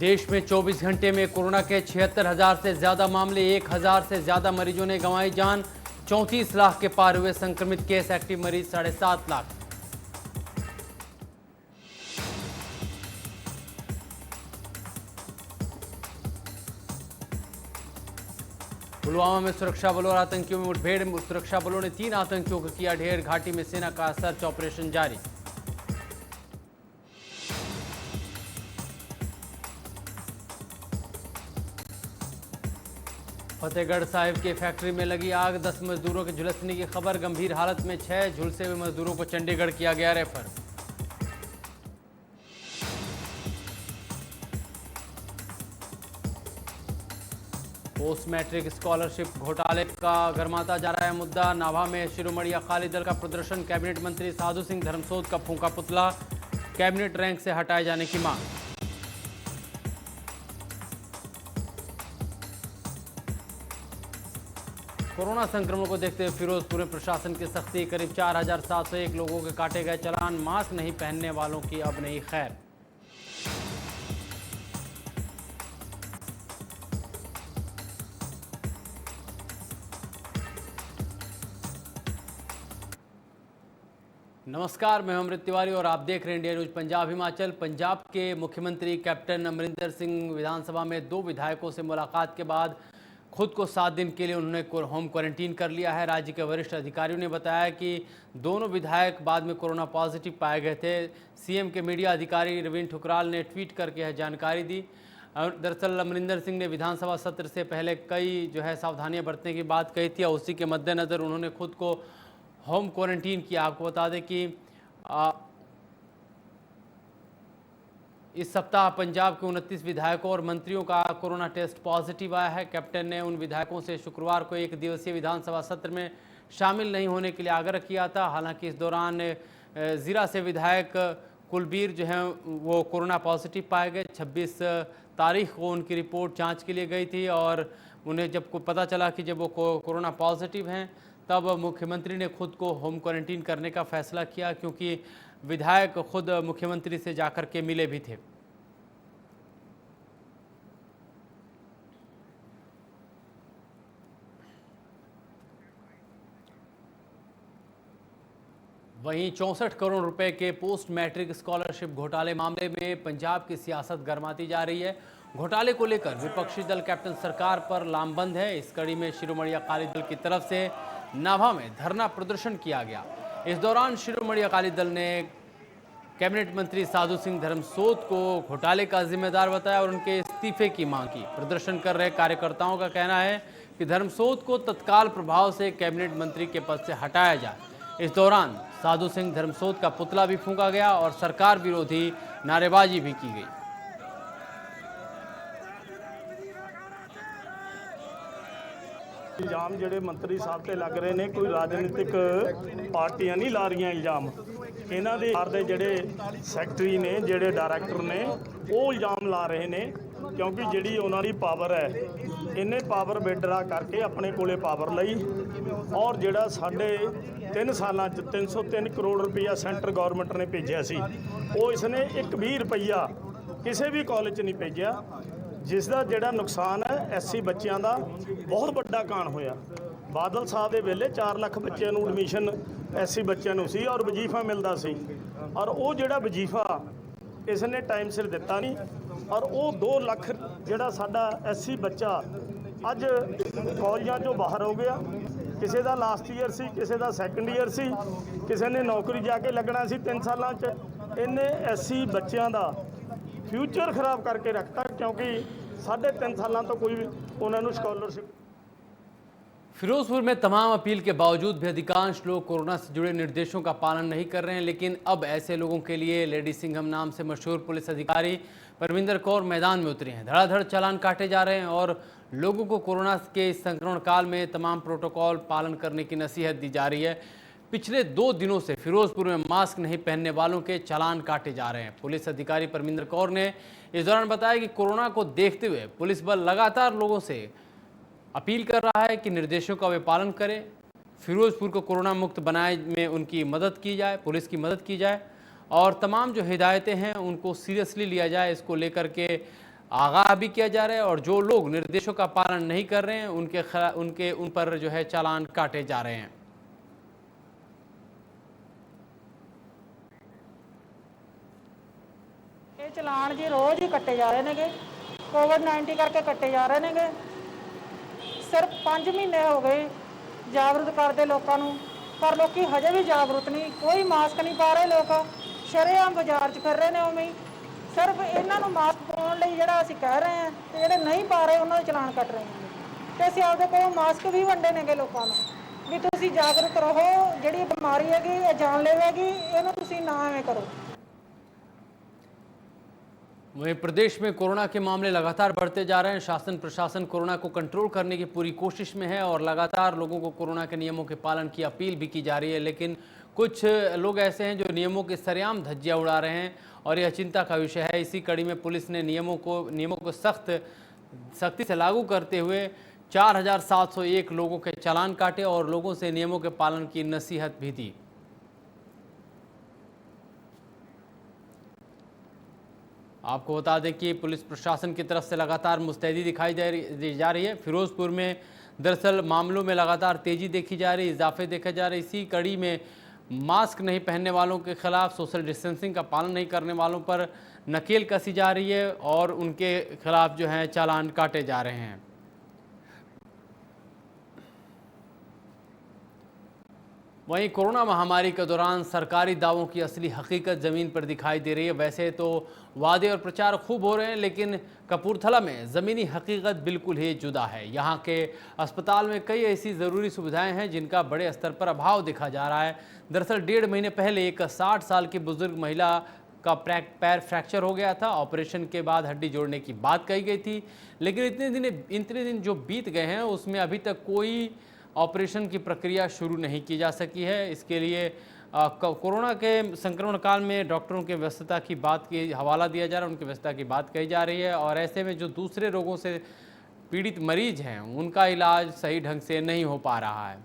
देश में 24 घंटे में कोरोना के 76,000 से ज्यादा मामले, 1,000 से ज्यादा मरीजों ने गंवाई जान। 34 लाख के पार हुए संक्रमित केस, एक्टिव मरीज 7.5 लाख। पुलवामा में सुरक्षा बलों और आतंकियों में मुठभेड़, सुरक्षा बलों ने 3 आतंकियों को किया ढेर। घाटी में सेना का सर्च ऑपरेशन जारी। फतेहगढ़ साहिब के फैक्ट्री में लगी आग, 10 मजदूरों के झुलसने की खबर। गंभीर हालत में 6 झुलसे हुए मजदूरों को चंडीगढ़ किया गया रेफर। पोस्ट मैट्रिक स्कॉलरशिप घोटाले का गरमाता जा रहा है मुद्दा। नाभा में शिरोमणि अकाली दल का प्रदर्शन, कैबिनेट मंत्री साधु सिंह धर्मसोत का फूंका पुतला। कैबिनेट रैंक से हटाए जाने की मांग। कोरोना संक्रमण को देखते हुए फिरोजपुर में प्रशासन की सख्ती। करीब 4,701 लोगों के काटे गए चालान। मास्क नहीं पहनने वालों की अब नहीं खैर। नमस्कार, मैं अमृत तिवारी और आप देख रहे हैं इंडिया न्यूज पंजाब हिमाचल। पंजाब के मुख्यमंत्री कैप्टन अमरिंदर सिंह विधानसभा में 2 विधायकों से मुलाकात के बाद खुद को 7 दिन के लिए उन्होंने होम क्वारंटीन कर लिया है। राज्य के वरिष्ठ अधिकारियों ने बताया कि दोनों विधायक बाद में कोरोना पॉजिटिव पाए गए थे। सीएम के मीडिया अधिकारी रवीन ठुकराल ने ट्वीट करके यह जानकारी दी। दरअसल अमरिंदर सिंह ने विधानसभा सत्र से पहले कई सावधानियां बरतने की बात कही थी और उसी के मद्देनज़र उन्होंने खुद को होम क्वारंटीन किया। आपको बता दें कि इस सप्ताह पंजाब के 29 विधायकों और मंत्रियों का कोरोना टेस्ट पॉजिटिव आया है। कैप्टन ने उन विधायकों से शुक्रवार को 1 दिवसीय विधानसभा सत्र में शामिल नहीं होने के लिए आग्रह किया था। हालांकि इस दौरान जीरा से विधायक कुलबीर वो कोरोना पॉजिटिव पाए गए। 26 तारीख को उनकी रिपोर्ट जांच के लिए गई थी और उन्हें जब को पता चला कि जब वो कोरोना पॉजिटिव हैं तब मुख्यमंत्री ने खुद को होम क्वारंटीन करने का फैसला किया, क्योंकि विधायक खुद मुख्यमंत्री से जाकर के मिले भी थे। वहीं 64 करोड़ रुपए के पोस्ट मैट्रिक स्कॉलरशिप घोटाले मामले में पंजाब की सियासत गरमाती जा रही है। घोटाले को लेकर विपक्षी दल कैप्टन सरकार पर लामबंद है। इस कड़ी में शिरोमणि अकाली दल की तरफ से नाभा में धरना प्रदर्शन किया गया। इस दौरान शिरोमणि अकाली दल ने कैबिनेट मंत्री साधु सिंह धर्मसोत को घोटाले का जिम्मेदार बताया और उनके इस्तीफे की मांग की। प्रदर्शन कर रहे कार्यकर्ताओं का कहना है कि धर्मसोत को तत्काल प्रभाव से कैबिनेट मंत्री के पद से हटाया जाए। इस दौरान साधु सिंह धर्मसोत का पुतला भी फूंका गया और सरकार विरोधी नारेबाजी भी की गई। इल्जाम ਜਿਹੜੇ ਮੰਤਰੀ ਸਾਹਿਬ ਤੇ ਲੱਗ ਰਹੇ ਨੇ ਕੋਈ ਰਾਜਨੀਤਿਕ ਪਾਰਟੀਆਂ ਨਹੀਂ ਲਾ ਰਹੀਆਂ ਇਲਜ਼ਾਮ। ਇਹਨਾਂ ਦੇ ਜਿਹੜੇ ਸੈਕਟਰੀ ਨੇ, ਜਿਹੜੇ ਡਾਇਰੈਕਟਰ ਨੇ, ਉਹ ਇਲਜ਼ਾਮ ਲਾ ਰਹੇ ਨੇ ਕਿਉਂਕਿ ਜਿਹੜੀ ਉਹਨਾਂ ਦੀ ਪਾਵਰ ਹੈ ਇਹਨੇ ਪਾਵਰ ਵਿਡਰਾ ਕਰਕੇ ਆਪਣੇ ਕੋਲੇ ਪਾਵਰ ਲਈ ਔਰ ਜਿਹੜਾ ਸਾਡੇ 3 ਸਾਲਾਂ 'ਚ 303 ਕਰੋੜ ਰੁਪਈਆ ਸੈਂਟਰ ਗਵਰਨਮੈਂਟ ਨੇ ਭੇਜਿਆ ਸੀ ਉਹ ਇਸਨੇ 1 20 ਰੁਪਈਆ ਕਿਸੇ ਵੀ ਕਾਲਜ 'ਚ ਨਹੀਂ ਭੇਜਿਆ, जिस का जोड़ा नुकसान है SC बच्चों का बहुत बड़ा कान होया। बादल साहब के वेले 4 लाख बच्चों को एडमिशन SC बच्चों को सी और वजीफा मिलता सी और वो जोड़ा वजीफा इसने टाइम सिर दिता नहीं और वो 2 लाख जोड़ा साडा SC बच्चा अज कॉलेजों चों बाहर हो गया। किसी का लास्ट ईयर सी, किसी का सैकेंड ईयर सी, किसी ने नौकरी जाके लगना सी 3 सालों इन्हें SC बच्चों का फ्यूचर खराब करके रखता क्योंकि 3.5 सालों तो कोई उन्होंने स्कॉलरशिप। फिरोजपुर में तमाम अपील के बावजूद भी अधिकांश लोग कोरोना से जुड़े निर्देशों का पालन नहीं कर रहे हैं। लेकिन अब ऐसे लोगों के लिए लेडी सिंघम नाम से मशहूर पुलिस अधिकारी परविंदर कौर मैदान में उतरी हैं। धड़ाधड़ चालान काटे जा रहे हैं और लोगों को कोरोना के इस संक्रमण काल में तमाम प्रोटोकॉल पालन करने की नसीहत दी जा रही है। पिछले 2 दिनों से फिरोजपुर में मास्क नहीं पहनने वालों के चालान काटे जा रहे हैं। पुलिस अधिकारी परमिंदर कौर ने इस दौरान बताया कि कोरोना को देखते हुए पुलिस बल लगातार लोगों से अपील कर रहा है कि निर्देशों का वे पालन करें। फिरोजपुर को कोरोना मुक्त बनाने में उनकी मदद की जाए, पुलिस की मदद की जाए और तमाम जो हिदायतें हैं उनको सीरियसली लिया जाए। इसको लेकर के आगाह भी किया जा रहा है और जो लोग निर्देशों का पालन नहीं कर रहे हैं उन पर जो है चालान काटे जा रहे हैं। ਇਹ ਚਲਾਨ ਜੀ ਰੋਜ਼ ਹੀ ਕੱਟੇ ਜਾ ਰਹੇ ਨੇਗੇ, ਕੋਵਿਡ-19 ਕਰਕੇ ਕੱਟੇ ਜਾ ਰਹੇ ਨੇਗੇ। ਸਿਰਫ 5 ਮਹੀਨੇ ਹੋ ਗਏ ਜਾਗਰੂਕ ਕਰਦੇ ਲੋਕਾਂ ਨੂੰ, ਪਰ ਲੋਕੀ ਹਜੇ ਵੀ ਜਾਗਰੂਕ ਨਹੀਂ। ਕੋਈ ਮਾਸਕ ਨਹੀਂ ਪਾ ਰਹੇ, ਲੋਕ ਸ਼ਰੇਆਮ ਬਾਜ਼ਾਰ 'ਚ ਫਿਰ ਰਹੇ ਨੇ ਉਵੇਂ ਹੀ। ਸਿਰਫ ਇਹਨਾਂ ਨੂੰ ਮਾਸਕ ਪਾਉਣ ਲਈ ਜਿਹੜਾ ਅਸੀਂ ਕਹਿ ਰਹੇ ਹਾਂ ਤੇ ਜਿਹੜੇ ਨਹੀਂ ਪਾ ਰਹੇ ਉਹਨਾਂ ਦੇ ਚਲਾਨ ਕੱਟ ਰਹੇ ਹਾਂ ਤੇ ਅਸੀਂ ਆਪਦੇ ਕੋਲ ਮਾਸਕ ਵੀ ਵੰਡੇ ਨੇਗੇ ਲੋਕਾਂ ਨੂੰ ਵੀ ਤੁਸੀਂ ਜਾਗਰੂਕ ਰਹੋ, ਜਿਹੜੀ ਬਿਮਾਰੀ ਹੈਗੀ ਇਹ ਜਾਨਲੇਵਾ ਹੈਗੀ, ਇਹਨੂੰ ਤੁਸੀਂ ਨਾ ਐਵੇਂ ਕਰੋ। वहीं प्रदेश में कोरोना के मामले लगातार बढ़ते जा रहे हैं। शासन प्रशासन कोरोना को कंट्रोल करने की पूरी कोशिश में है और लगातार लोगों को कोरोना के नियमों के पालन की अपील भी की जा रही है, लेकिन कुछ लोग ऐसे हैं जो नियमों के सरेआम धज्जियां उड़ा रहे हैं और यह चिंता का विषय है। इसी कड़ी में पुलिस ने नियमों को सख्ती से लागू करते हुए 4701 लोगों के चालान काटे और लोगों से नियमों के पालन की नसीहत भी दी। आपको बता दें कि पुलिस प्रशासन की तरफ से लगातार मुस्तैदी दिखाई दी जा रही है। फिरोजपुर में दरअसल मामलों में लगातार तेजी देखी जा रही है, इजाफे देखे जा रहे। इसी कड़ी में मास्क नहीं पहनने वालों के खिलाफ, सोशल डिस्टेंसिंग का पालन नहीं करने वालों पर नकेल कसी जा रही है और उनके खिलाफ जो है चालान काटे जा रहे हैं। वहीं कोरोना महामारी के दौरान सरकारी दावों की असली हकीकत ज़मीन पर दिखाई दे रही है। वैसे तो वादे और प्रचार खूब हो रहे हैं, लेकिन कपूरथला में ज़मीनी हकीकत बिल्कुल ही जुदा है। यहाँ के अस्पताल में कई ऐसी ज़रूरी सुविधाएं हैं जिनका बड़े स्तर पर अभाव देखा जा रहा है। दरअसल 1.5 महीने पहले एक 60 साल की बुजुर्ग महिला का पैर फ्रैक्चर हो गया था। ऑपरेशन के बाद हड्डी जोड़ने की बात कही गई थी, लेकिन इतने दिन जो बीत गए हैं उसमें अभी तक कोई ऑपरेशन की प्रक्रिया शुरू नहीं की जा सकी है। इसके लिए कोरोना के संक्रमण काल में डॉक्टरों के व्यस्तता की बात की हवाला दिया जा रहा है, उनकी व्यस्तता की बात कही जा रही है और ऐसे में जो दूसरे रोगों से पीड़ित मरीज हैं उनका इलाज सही ढंग से नहीं हो पा रहा है।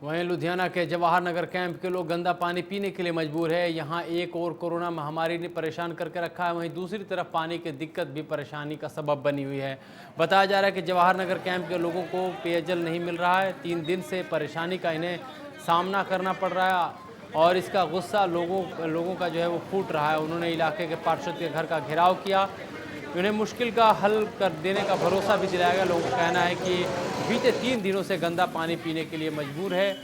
वहीं लुधियाना के जवाहर नगर कैंप के लोग गंदा पानी पीने के लिए मजबूर है। यहाँ एक और कोरोना महामारी ने परेशान करके रखा है, वहीं दूसरी तरफ पानी की दिक्कत भी परेशानी का सबब बनी हुई है। बताया जा रहा है कि जवाहर नगर कैंप के लोगों को पेयजल नहीं मिल रहा है। 3 दिन से परेशानी का इन्हें सामना करना पड़ रहा है और इसका गुस्सा लोगों का जो है वो फूट रहा है। उन्होंने इलाके के पार्षद के घर का घेराव किया, उन्हें मुश्किल का हल कर देने का भरोसा भी दिलाया गया। लोगों का कहना है कि बीते 3 दिनों से गंदा पानी पीने के लिए मजबूर है।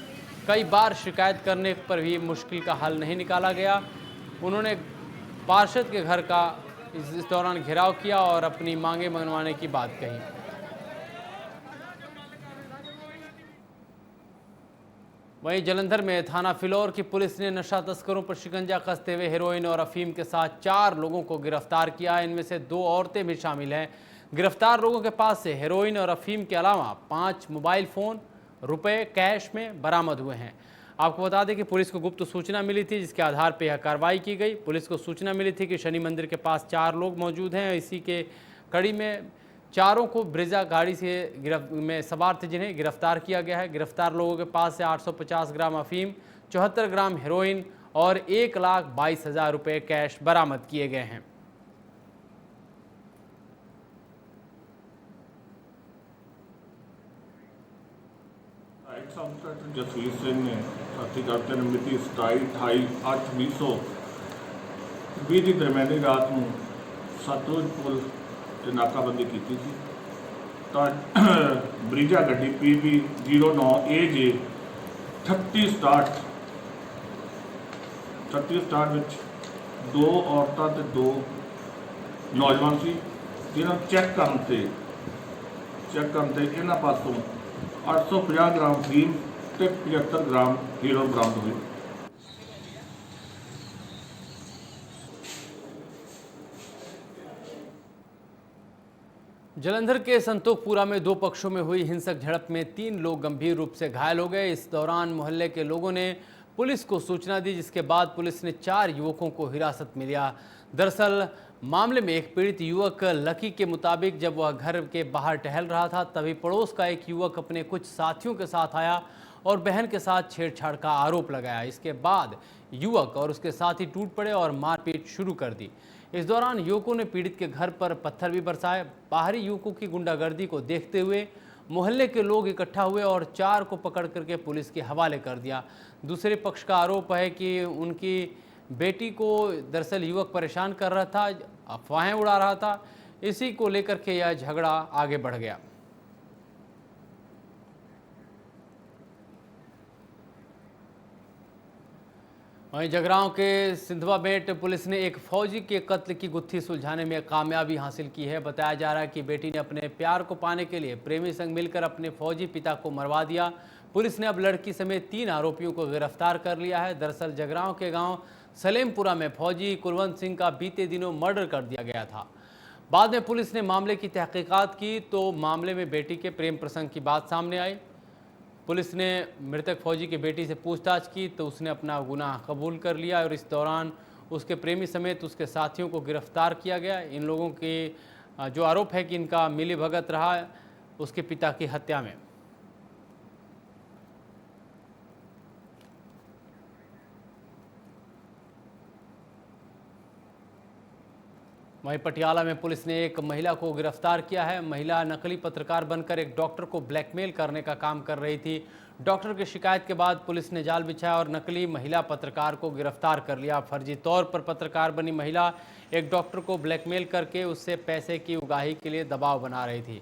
कई बार शिकायत करने पर भी मुश्किल का हल नहीं निकाला गया। उन्होंने पार्षद के घर का इस दौरान घेराव किया और अपनी मांगे मनवाने की बात कही। वहीं जलंधर में थाना फिलौर की पुलिस ने नशा तस्करों पर शिकंजा कसते हुए हेरोइन और अफीम के साथ 4 लोगों को गिरफ्तार किया। इनमें से 2 औरतें भी शामिल हैं। गिरफ्तार लोगों के पास से हेरोइन और अफीम के अलावा 5 मोबाइल फ़ोन, रुपए कैश में बरामद हुए हैं। आपको बता दें कि पुलिस को गुप्त सूचना मिली थी, जिसके आधार पर यह कार्रवाई की गई। पुलिस को सूचना मिली थी कि शनि मंदिर के पास 4 लोग मौजूद हैं। इसी के कड़ी में चारों को ब्रेजा गाड़ी में सवार थे, जिन्हें गिरफ्तार किया गया है। गिरफ्तार लोगों के पास से 850 ग्राम अफीम, 74 ग्राम हेरोइन और 1,22,000 रुपये कैश बरामद किए गए हैं। जसवीर सिंह ने साथी करते मिति 27/28/8/2020 की दरमियानी रात में सतलुज पुल से नाकाबंदी की थी। तो ब्रीजा गड्डी PB 09AJ 38 स्टार्ट में 2 औरतां ते 2 नौजवान सी, जिन्होंने चेक करते इन्होंने पासों 850 ग्राम फीम ते 75 ग्राम हीरोइन बरामद हुई। जलंधर के संतोखपुरा में 2 पक्षों में हुई हिंसक झड़प में 3 लोग गंभीर रूप से घायल हो गए। इस दौरान मोहल्ले के लोगों ने पुलिस को सूचना दी, जिसके बाद पुलिस ने 4 युवकों को हिरासत में लिया। दरअसल मामले में एक पीड़ित युवक लकी के मुताबिक जब वह घर के बाहर टहल रहा था तभी पड़ोस का एक युवक अपने कुछ साथियों के साथ आया और बहन के साथ छेड़छाड़ का आरोप लगाया। इसके बाद युवक और उसके साथी टूट पड़े और मारपीट शुरू कर दी। इस दौरान युवकों ने पीड़ित के घर पर पत्थर भी बरसाए। बाहरी युवकों की गुंडागर्दी को देखते हुए मोहल्ले के लोग इकट्ठा हुए और 4 को पकड़ करके पुलिस के हवाले कर दिया। दूसरे पक्ष का आरोप है कि उनकी बेटी को दरअसल युवक परेशान कर रहा था, अफवाहें उड़ा रहा था। इसी को लेकर के यह झगड़ा आगे बढ़ गया। वहीं जगरांव के सिंधवा बेट पुलिस ने एक फौजी के कत्ल की गुत्थी सुलझाने में कामयाबी हासिल की है। बताया जा रहा है कि बेटी ने अपने प्यार को पाने के लिए प्रेमी संग मिलकर अपने फौजी पिता को मरवा दिया। पुलिस ने अब लड़की समेत 3 आरोपियों को गिरफ्तार कर लिया है। दरअसल जगरांव के गांव सलेमपुरा में फौजी कुलवंत सिंह का बीते दिनों मर्डर कर दिया गया था। बाद में पुलिस ने मामले की तहकीकात की तो मामले में बेटी के प्रेम प्रसंग की बात सामने आई। पुलिस ने मृतक फौजी की बेटी से पूछताछ की तो उसने अपना गुनाह कबूल कर लिया और इस दौरान उसके प्रेमी समेत उसके साथियों को गिरफ्तार किया गया। इन लोगों के जो आरोप है कि इनका मिलीभगत रहा उसके पिता की हत्या में। वहीं पटियाला में पुलिस ने एक महिला को गिरफ्तार किया है। महिला नकली पत्रकार बनकर एक डॉक्टर को ब्लैकमेल करने का काम कर रही थी। डॉक्टर की शिकायत के बाद पुलिस ने जाल बिछाया और नकली महिला पत्रकार को गिरफ्तार कर लिया। फर्जी तौर पर पत्रकार बनी महिला एक डॉक्टर को ब्लैकमेल करके उससे पैसे की उगाही के लिए दबाव बना रही थी।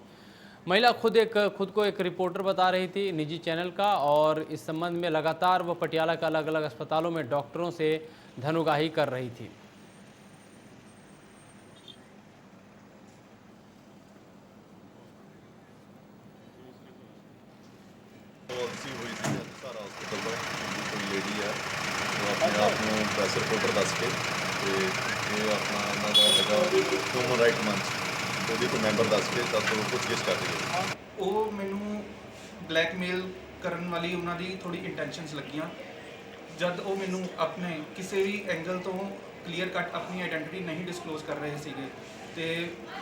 महिला खुद को एक रिपोर्टर बता रही थी निजी चैनल का और इस संबंध में लगातार वह पटियाला के अलग अलग अस्पतालों में डॉक्टरों से धन उगाही कर रही थी। रिसीव हुई थी सारा हॉस्पिटल ਤੋਂ कोई लेडी है वो अपने आप ਨੂੰ ਪ੍ਰੈਸ ਰਿਪੋਰਟਰ ਦੱਸ ਕੇ ਤੇ ਇਹ ਆਪਣਾ ਇਹਨਾਂ ਦਾ ਹੈਗਾ ਹਿਊਮਨ ਰਾਈਟ ਮੰਚ ਉਹਦੇ ਤੋਂ ਮੈਂਬਰ ਦੱਸ ਕੇ ਤਾਂ ਤੋਂ ਪੁੱਛਗਿੱਛ ਕਰ ਰਹੀ ਹੈ। ਉਹ ਮੈਨੂੰ ਬਲੈਕਮੇਲ ਕਰਨ ਵਾਲੀ ਉਹਨਾਂ ਦੀ ਥੋੜੀ ਇੰਟੈਂਸ਼ਨਸ ਲੱਗੀਆਂ ਜਦ ਉਹ ਮੈਨੂੰ ਆਪਣੇ ਕਿਸੇ ਵੀ ਐਂਗਲ ਤੋਂ ਕਲੀਅਰ ਕੱਟ ਆਪਣੀ ਆਇਡੈਂਟੀਟੀ ਨਹੀਂ ਡਿਸਕਲੋਜ਼ ਕਰ ਰਹੇ ਸੀਗੇ ਤੇ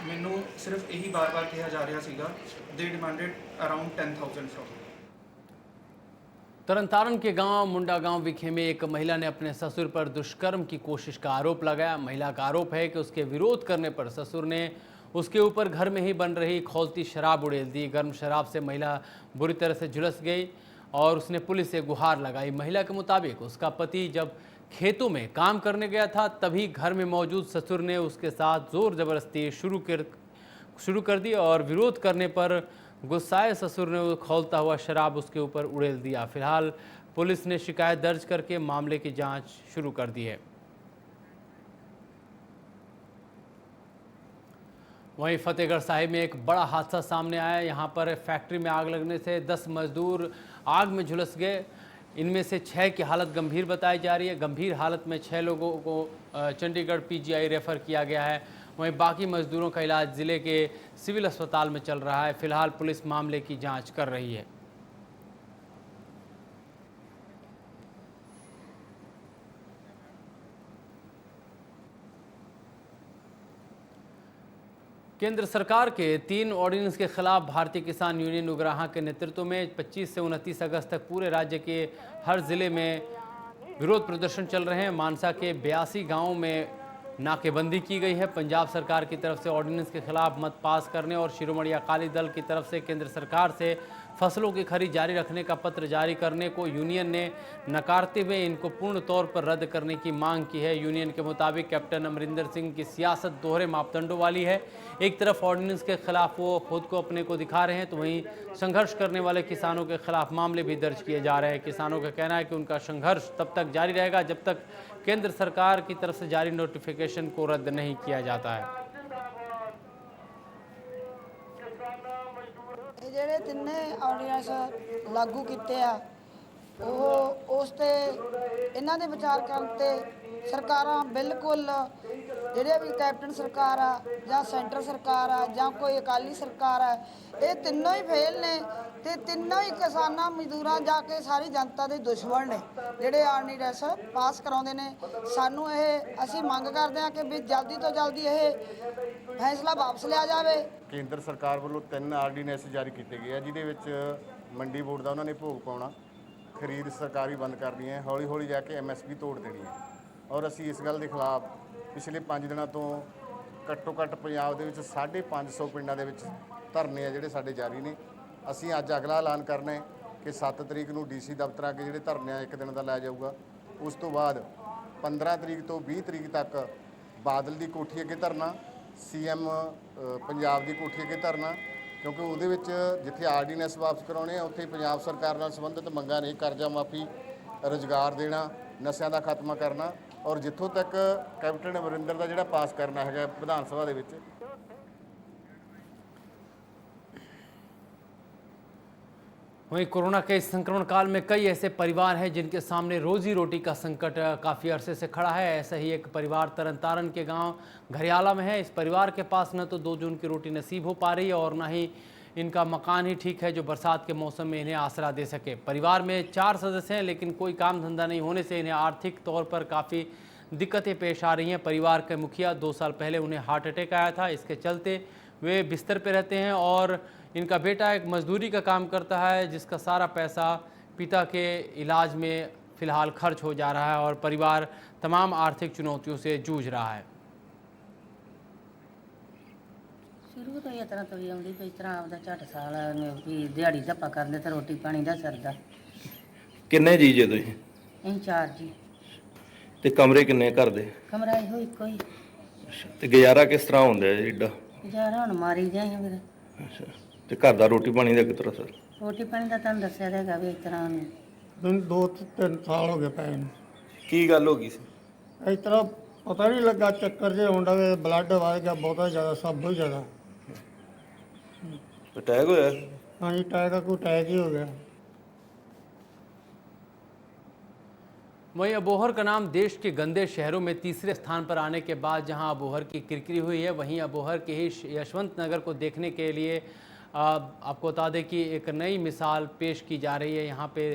ਮੈਨੂੰ ਸਿਰਫ ਇਹੀ ਬਾਰ-ਬਾਰ ਕਿਹਾ ਜਾ ਰਿਹਾ ਸੀਗਾ ਦੇ ਡਿਮਾਂਡਡ ਅਰਾਊਂਡ 10,000 ਫਰॉम। तरनतारण के गांव मुंडा गांव विखे में एक महिला ने अपने ससुर पर दुष्कर्म की कोशिश का आरोप लगाया। महिला का आरोप है कि उसके विरोध करने पर ससुर ने उसके ऊपर घर में ही बन रही खौलती शराब उड़ेल दी। गर्म शराब से महिला बुरी तरह से झुलस गई और उसने पुलिस से गुहार लगाई। महिला के मुताबिक उसका पति जब खेतों में काम करने गया था तभी घर में मौजूद ससुर ने उसके साथ जोर जबरदस्ती शुरू कर दी और विरोध करने पर गुस्साए ससुर ने खौलता हुआ शराब उसके ऊपर उड़ेल दिया। फिलहाल पुलिस ने शिकायत दर्ज करके मामले की जांच शुरू कर दी है। वहीं फतेहगढ़ साहिब में एक बड़ा हादसा सामने आया। यहां पर फैक्ट्री में आग लगने से 10 मजदूर आग में झुलस गए। इनमें से 6 की हालत गंभीर बताई जा रही है। गंभीर हालत में 6 लोगों को चंडीगढ़ पीजीआई रेफर किया गया है। वहीं बाकी मजदूरों का इलाज जिले के सिविल अस्पताल में चल रहा है। फिलहाल पुलिस मामले की जांच कर रही है। केंद्र सरकार के 3 ऑर्डिनेंस के खिलाफ भारतीय किसान यूनियन उग्राहा के नेतृत्व में 25 से 29 अगस्त तक पूरे राज्य के हर जिले में विरोध प्रदर्शन चल रहे हैं। मानसा के 82 गांवों में नाकेबंदी की गई है। पंजाब सरकार की तरफ से ऑर्डिनेंस के खिलाफ मत पास करने और शिरोमणि अकाली दल की तरफ से केंद्र सरकार से फसलों की खरीद जारी रखने का पत्र जारी करने को यूनियन ने नकारते हुए इनको पूर्ण तौर पर रद्द करने की मांग की है। यूनियन के मुताबिक कैप्टन अमरिंदर सिंह की सियासत दोहरे मापदंडों वाली है। एक तरफ ऑर्डिनेंस के खिलाफ वो खुद को अपने को दिखा रहे हैं तो वहीं संघर्ष करने वाले किसानों के खिलाफ मामले भी दर्ज किए जा रहे हैं। किसानों का कहना है कि उनका संघर्ष तब तक जारी रहेगा जब तक केंद्र सरकार की तरफ से जारी नोटिफिकेशन को रद्द नहीं किया जाता है। ਜਿਹੜੇ ਤਿੰਨੇ ਆਰਡੀਨੈਂਸ ਲਾਗੂ ਕੀਤੇ ਆ ਉਹ ਉਸ ਤੇ ਇਹਨਾਂ ਦੇ ਵਿਚਾਰ ਕਰਨ ਤੇ ਸਰਕਾਰਾਂ ਬਿਲਕੁਲ ਜਿਹੜੇ ਵੀ ਕੈਪਟਨ ਸਰਕਾਰ ਆ ਜਾਂ ਸੈਂਟਰ ਸਰਕਾਰ ਆ ਜਾਂ ਕੋਈ ਅਕਾਲੀ ਸਰਕਾਰ ਆ ਇਹ ਤਿੰਨੋਂ ਹੀ ਫੇਲ ਨੇ ਤੇ ਤਿੰਨੋਂ ਹੀ ਕਿਸਾਨਾਂ ਮਜ਼ਦੂਰਾਂ ਜਾ ਕੇ ਸਾਰੀ ਜਨਤਾ ਦੇ ਦੁਸ਼ਮਣ ਨੇ ਜਿਹੜੇ ਆਰਡੀਨੈਂਸ ਪਾਸ ਕਰਾਉਂਦੇ ਨੇ। ਸਾਨੂੰ ਇਹ ਅਸੀਂ ਮੰਗ ਕਰਦੇ ਹਾਂ ਕਿ ਵੀ ਜਲਦੀ ਤੋਂ ਜਲਦੀ ਇਹ ਫੈਸਲਾ ਵਾਪਸ ਲਿਆ ਜਾਵੇ। ਕੇਂਦਰ ਸਰਕਾਰ ਵੱਲੋਂ 3 ਆਰਡੀਨੈਂਸ ਜਾਰੀ ਕੀਤੇ ਗਏ ਆ, ਜਿਹਦੇ ਵਿੱਚ ਮੰਡੀ ਬੋਰਡ ਦਾ ਉਹਨਾਂ ਨੇ ਭੋਗ ਪਾਉਣਾ, ਖਰੀਦ ਸਰਕਾਰੀ ਬੰਦ ਕਰਨੀ ਹੈ, ਹੌਲੀ ਹੌਲੀ ਜਾ ਕੇ MSP ਤੋੜ ਦੇਣੀ ਹੈ। ਔਰ ਅਸੀਂ ਇਸ ਗੱਲ ਦੇ ਖਿਲਾਫ ਪਿਛਲੇ 5 ਦਿਨਾਂ ਤੋਂ ਘੱਟੋ ਘੱਟ ਪੰਜਾਬ ਦੇ ਵਿੱਚ 550 ਪਿੰਡਾਂ ਦੇ ਵਿੱਚ ਧਰਨੇ ਆ ਜਿਹੜੇ ਸਾਡੇ ਜਾਰੀ ਨੇ। ਅਸੀਂ ਅੱਜ ਅਗਲਾ ਐਲਾਨ ਕਰਨਾ ਹੈ ਕਿ 7 ਤਰੀਕ ਨੂੰ DC ਦਫ਼ਤਰ ਅੱਗੇ ਜਿਹੜੇ ਧਰਨੇ ਆ 1 ਦਿਨ ਦਾ ਲਾਇਆ ਜਾਊਗਾ। ਉਸ ਤੋਂ ਬਾਅਦ 15 ਤਰੀਕ ਤੋਂ 20 ਤਰੀਕ ਤੱਕ ਬਾਦਲ ਦੀ ਕੋਠੀ ਅੱਗੇ ਧਰਨਾ, CM ਪੰਜਾਬ ਦੀ ਕੋਠੀ ਅੱਗੇ ਧਰਨਾ, ਕਿਉਂਕਿ ਉਹਦੇ ਵਿੱਚ ਜਿੱਥੇ ਆਰਡੀਨੈਂਸ ਵਾਪਸ ਕਰਾਉਣੇ ਆ ਉੱਥੇ ਪੰਜਾਬ ਸਰਕਾਰ ਨਾਲ ਸੰਬੰਧਿਤ ਮੰਗਾਂ ਨੇ, ਕਰਜ਼ਾ ਮਾਫੀ, ਰੁਜ਼ਗਾਰ ਦੇਣਾ, ਨਸ਼ਿਆਂ ਦਾ ਖਾਤਮਾ ਕਰਨਾ, ਔਰ ਜਿੱਥੋਂ ਤੱਕ ਕੈਪਟਨ ਅਮਰਿੰਦਰ ਦਾ ਜਿਹੜਾ ਪਾਸ ਕਰਨਾ ਹੈਗਾ ਵਿਧਾਨ ਸਭਾ ਦੇ ਵਿੱਚ। वहीं कोरोना के इस संक्रमण काल में कई ऐसे परिवार हैं जिनके सामने रोजी रोटी का संकट काफ़ी अरसे से खड़ा है। ऐसा ही एक परिवार तरन के गांव घरियाला में है। इस परिवार के पास न तो 2 जून की रोटी नसीब हो पा रही है और न ही इनका मकान ही ठीक है जो बरसात के मौसम में इन्हें आसरा दे सके। परिवार में 4 सदस्य हैं, लेकिन कोई काम धंधा नहीं होने से इन्हें आर्थिक तौर पर काफ़ी दिक्कतें पेश आ रही हैं। परिवार के मुखिया 2 साल पहले उन्हें हार्ट अटैक आया था, इसके चलते वे बिस्तर पर रहते हैं और इनका बेटा एक मजदूरी का काम करता है जिसका सारा पैसा पिता के इलाज में फ़िलहाल खर्च हो जा रहा है और परिवार तमाम आर्थिक चुनौतियों से जूझ रहा है। शुरू तो इस तरह तुरी आँदी भी इस तरह आपदा झट साल भी दिहाड़ी धप्पा करते तो रोटी पानी का सरदा। किन्ने जी जे तुसीं? ਅਸੀਂ 4 जी। ਤੇ ਕਮਰੇ ਕਿੰਨੇ ਘਰ ਦੇ? ਕਮਰਾ ਇਹੋ ਇੱਕੋ ਹੀ। ਅੱਛਾ ਤੇ ਗੁਜ਼ਾਰਾ ਕਿਸ ਤਰ੍ਹਾਂ ਹੁੰਦਾ ਹੈ ਏਡਾ? ਗੁਜ਼ਾਰਾ ਹੁਣ ਮਾਰੀ ਗਏ ਆ ਵੀਰੇ। ਅੱਛਾ ਤੇ ਘਰ ਦਾ ਰੋਟੀ ਪਾਣੀ ਦਾ ਕਿਸ ਤਰ੍ਹਾਂ ਸਰ? ਰੋਟੀ ਪਾਣੀ ਦਾ ਤੁਹਾਨੂੰ ਦੱਸਿਆ ਤਾਂ ਹੈਗਾ ਵੀ ਇਸ ਤਰ੍ਹਾਂ ਮੈਨੂੰ 2-3 ਸਾਲ ਹੋ ਗਏ ਪਏ ਨੂੰ। ਕੀ ਗੱਲ ਹੋ ਗਈ ਸੀ? ਇਸ ਤਰ੍ਹਾਂ ਪਤਾ ਨਹੀਂ ਲੱਗਾ, ਚੱਕਰ ਜੇ ਹੁੰਦਾ ਵੇ, ਬਲੱਡ ਵਧ ਗਿਆ ਬਹੁਤਾ ਜ਼ਿਆਦਾ, ਸਭ ਤੋਂ ਜ਼ਿਆਦਾ। ਅਟੈਕ ਹੋਇਆ? ਹਾਂਜੀ, ਅਟੈਕ ਹੀ ਹੋ ਗਿਆ। वहीं अबोहर का नाम देश के गंदे शहरों में तीसरे स्थान पर आने के बाद जहां अबोहर की किरकिरी हुई है, वहीं अबोहर के ही यशवंत नगर को देखने के लिए आपको बता दें कि एक नई मिसाल पेश की जा रही है। यहाँ पे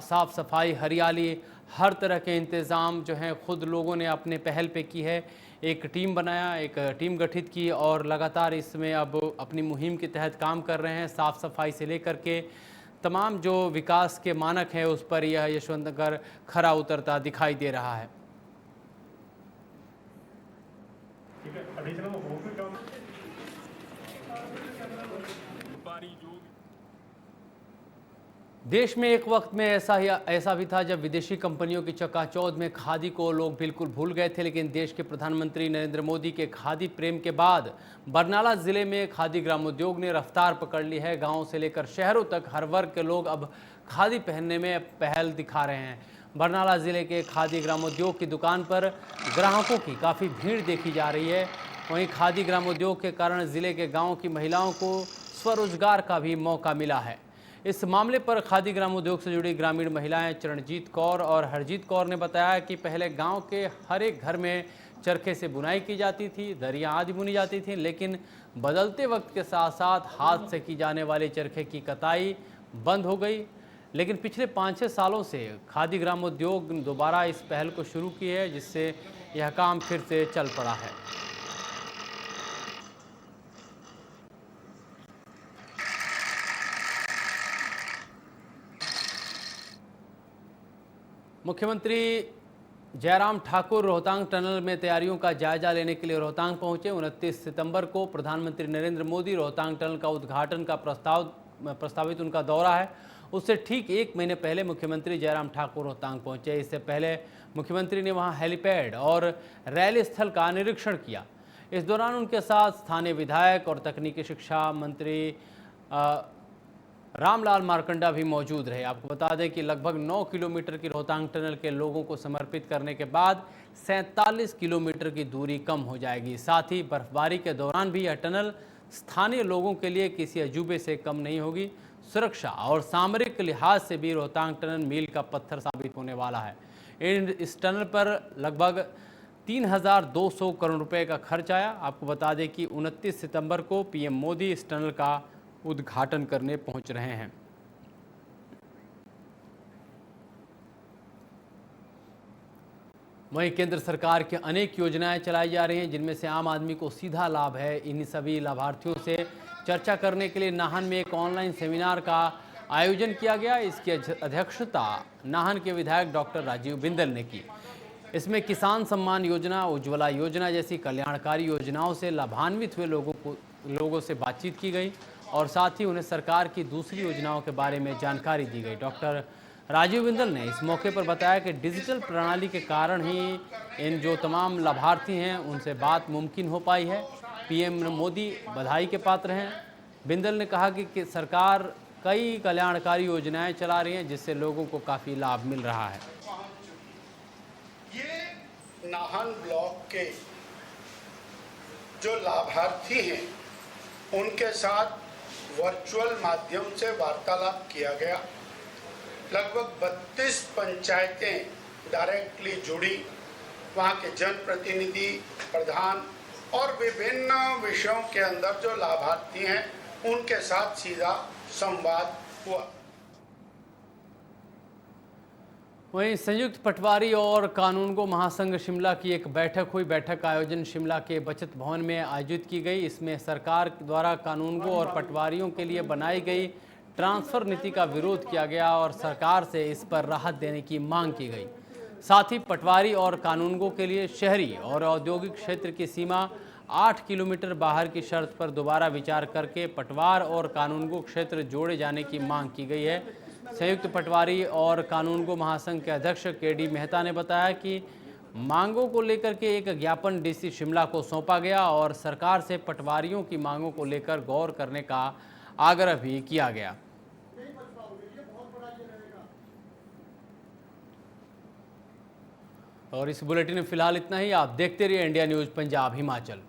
साफ़ सफाई, हरियाली, हर तरह के इंतज़ाम जो हैं खुद लोगों ने अपने पहल पे की है। एक टीम बनाया, एक टीम गठित की और लगातार इसमें अब अपनी मुहिम के तहत काम कर रहे हैं। साफ़ सफाई से लेकर के तमाम जो विकास के मानक हैं उस पर यह यशवंत नगर खरा उतरता दिखाई दे रहा है। देश में एक वक्त में ऐसा भी था जब विदेशी कंपनियों की चकाचौंध में खादी को लोग बिल्कुल भूल गए थे, लेकिन देश के प्रधानमंत्री नरेंद्र मोदी के खादी प्रेम के बाद बरनाला ज़िले में खादी ग्रामोद्योग ने रफ्तार पकड़ ली है। गांव से लेकर शहरों तक हर वर्ग के लोग अब खादी पहनने में पहल दिखा रहे हैं। बरनाला ज़िले के खादी ग्रामोद्योग की दुकान पर ग्राहकों की काफ़ी भीड़ देखी जा रही है। वहीं खादी ग्रामोद्योग के कारण ज़िले के गाँव की महिलाओं को स्वरोजगार का भी मौका मिला है। इस मामले पर खादी ग्रामोद्योग से जुड़ी ग्रामीण महिलाएं चरणजीत कौर और हरजीत कौर ने बताया कि पहले गांव के हर एक घर में चरखे से बुनाई की जाती थी, दरियां आदि बुनी जाती थी, लेकिन बदलते वक्त के साथ साथ हाथ से की जाने वाले चरखे की कताई बंद हो गई। लेकिन पिछले 5-6 सालों से खादी ग्रामोद्योग दोबारा इस पहल को शुरू की है, जिससे यह काम फिर से चल पड़ा है। मुख्यमंत्री जयराम ठाकुर रोहतांग टनल में तैयारियों का जायजा लेने के लिए रोहतांग पहुंचे। 29 सितंबर को प्रधानमंत्री नरेंद्र मोदी रोहतांग टनल का उद्घाटन का प्रस्तावित उनका दौरा है। उससे ठीक 1 महीने पहले मुख्यमंत्री जयराम ठाकुर रोहतांग पहुंचे। इससे पहले मुख्यमंत्री ने वहां हेलीपैड और रैली स्थल का निरीक्षण किया। इस दौरान उनके साथ स्थानीय विधायक और तकनीकी शिक्षा मंत्री रामलाल मारकंडा भी मौजूद रहे। आपको बता दें कि लगभग 9 किलोमीटर की रोहतांग टनल के लोगों को समर्पित करने के बाद 47 किलोमीटर की दूरी कम हो जाएगी। साथ ही बर्फबारी के दौरान भी यह टनल स्थानीय लोगों के लिए किसी अजूबे से कम नहीं होगी। सुरक्षा और सामरिक लिहाज से भी रोहतांग टनल मील का पत्थर साबित होने वाला है। इस टनल पर लगभग 3,200 करोड़ रुपए का खर्च आया। आपको बता दें कि 29 सितंबर को पीएम मोदी इस टनल का उद्घाटन करने पहुंच रहे हैं। वहीं केंद्र सरकार की अनेक योजनाएं चलाई जा रही हैं, जिनमें से आम आदमी को सीधा लाभ है। इन्हीं सभी लाभार्थियों से चर्चा करने के लिए नाहन में एक ऑनलाइन सेमिनार का आयोजन किया गया। इसकी अध्यक्षता नाहन के विधायक डॉक्टर राजीव बिंदल ने की। इसमें किसान सम्मान योजना, उज्ज्वला योजना जैसी कल्याणकारी योजनाओं से लाभान्वित हुए लोगों से बातचीत की गई और साथ ही उन्हें सरकार की दूसरी योजनाओं के बारे में जानकारी दी गई। डॉक्टर राजीव बिंदल ने इस मौके पर बताया कि डिजिटल प्रणाली के कारण ही इन जो तमाम लाभार्थी हैं उनसे बात मुमकिन हो पाई है। पीएम मोदी बधाई के पात्र हैं। बिंदल ने कहा कि सरकार कई कल्याणकारी योजनाएं चला रही हैं, जिससे लोगों को काफ़ी लाभ मिल रहा है। ये नाहन ब्लॉक के जो लाभार्थी हैं उनके साथ वर्चुअल माध्यम से वार्तालाप किया गया। लगभग 32 पंचायतें डायरेक्टली जुड़ी। वहाँ के जनप्रतिनिधि, प्रधान और विभिन्न विषयों के अंदर जो लाभार्थी हैं उनके साथ सीधा संवाद हुआ। वहीं संयुक्त पटवारी और कानूनगो महासंघ शिमला की एक बैठक हुई। बैठक का आयोजन शिमला के बचत भवन में आयोजित की गई। इसमें सरकार द्वारा कानूनगो और पटवारियों के लिए बनाई गई ट्रांसफर नीति का विरोध किया गया और सरकार से इस पर राहत देने की मांग की गई। साथ ही पटवारी और कानूनगो के लिए शहरी और औद्योगिक क्षेत्र की सीमा 8 किलोमीटर बाहर की शर्त पर दोबारा विचार करके पटवार और कानूनगो क्षेत्र जोड़े जाने की मांग की गई है। संयुक्त पटवारी और कानूनगो महासंघ के अध्यक्ष केडी मेहता ने बताया कि मांगों को लेकर के एक ज्ञापन डीसी शिमला को सौंपा गया और सरकार से पटवारियों की मांगों को लेकर गौर करने का आग्रह भी किया गया। और इस बुलेटिन में फिलहाल इतना ही। आप देखते रहिए इंडिया न्यूज़ पंजाब हिमाचल।